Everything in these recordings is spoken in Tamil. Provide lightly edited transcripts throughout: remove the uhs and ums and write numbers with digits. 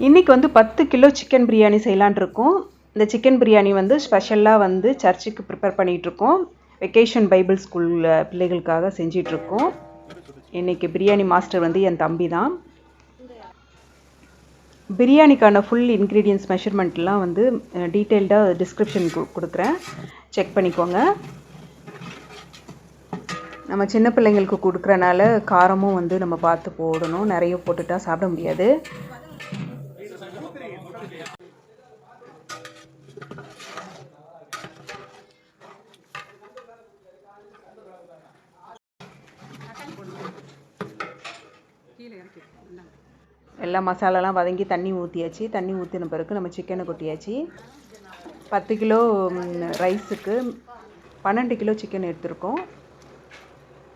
இன்றைக்கி வந்து 10 கிலோ சிக்கன் பிரியாணி செய்யலான் இருக்கோம். இந்த சிக்கன் பிரியாணி வந்து ஸ்பெஷலாக வந்து சர்ச்சுக்கு ப்ரிப்பேர் பண்ணிகிட்ருக்கோம். வெக்கேஷன் பைபிள் ஸ்கூலில் பிள்ளைகளுக்காக செஞ்சிட்ருக்கோம். இன்றைக்கி பிரியாணி மாஸ்டர் வந்து என் தம்பி தான். பிரியாணிக்கான ஃபுல் இன்க்ரீடியன்ட்ஸ் மெஷர்மெண்ட்லாம் வந்து டீட்டெயில்டாக டிஸ்கிரிப்ஷன் கொடுக்குறேன், செக் பண்ணிக்கோங்க. நம்ம சின்ன பிள்ளைங்களுக்கு கொடுக்குறனால காரமும் வந்து நம்ம பார்த்து போடணும். நிறைய போட்டுட்டா சாப்பிட முடியாது. எல்லா மசாலாலாம் வதங்கி தண்ணி ஊற்றியாச்சு. தண்ணி ஊற்றின பிறகு நம்ம சிக்கனை கொட்டியாச்சு. 10 கிலோ ரைஸுக்கு 12 கிலோ சிக்கன் எடுத்திருக்கோம்.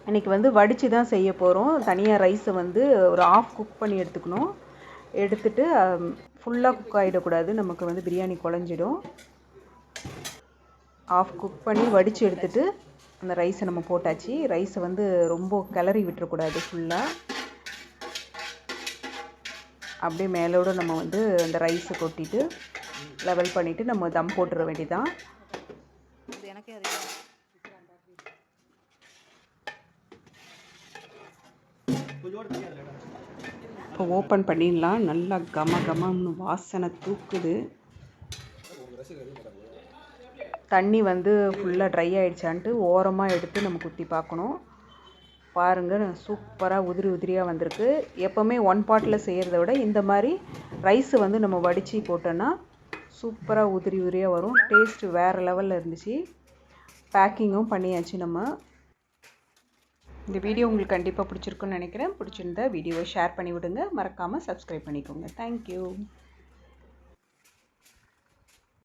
இன்றைக்கி வந்து வடித்து தான் செய்ய போகிறோம். தனியாக ரைஸை வந்து ஒரு ஆஃப் குக் பண்ணி எடுத்துக்கணும். எடுத்துட்டு ஃபுல்லாக குக் ஆகிடக்கூடாது, நமக்கு வந்து பிரியாணி குழஞ்சிடும். ஆஃப் குக் பண்ணி வடித்து எடுத்துகிட்டு அந்த ரைஸை நம்ம போட்டாச்சு. ரைஸை வந்து ரொம்ப கிளறி விட்டுறக்கூடாது. ஃபுல்லாக அப்படியே மேலோடு நம்ம வந்து அந்த ரைஸை கொட்டிட்டு லெவல் பண்ணிவிட்டு நம்ம தம் போட்டுற வேண்டியதான். இப்போ ஓப்பன் பண்ணிடலாம். நல்லா கமன்னு வாசனை தூக்குது. தண்ணி வந்து ஃபுல்லாக ட்ரை ஆகிடுச்சான்ட்டு ஓரமாக எடுத்து நம்ம குத்தி பார்க்கணும். பாருங்கள், சூப்பராக உதிரியாக வந்திருக்கு. எப்போவுமே 1 பாட்டில் செய்கிறத விட இந்த மாதிரி ரைஸு வந்து நம்ம வடித்து போட்டோன்னா சூப்பராக உதிரியாக வரும். டேஸ்ட்டு வேறு லெவலில் இருந்துச்சு. பேக்கிங்கும் பண்ணியாச்சு. நம்ம இந்த வீடியோ உங்களுக்கு கண்டிப்பாக பிடிச்சிருக்குன்னு நினைக்கிறேன். பிடிச்சிருந்தா வீடியோவை ஷேர் பண்ணி விடுங்க. மறக்காமல் சப்ஸ்கிரைப் பண்ணிக்கோங்க. தேங்க்யூ.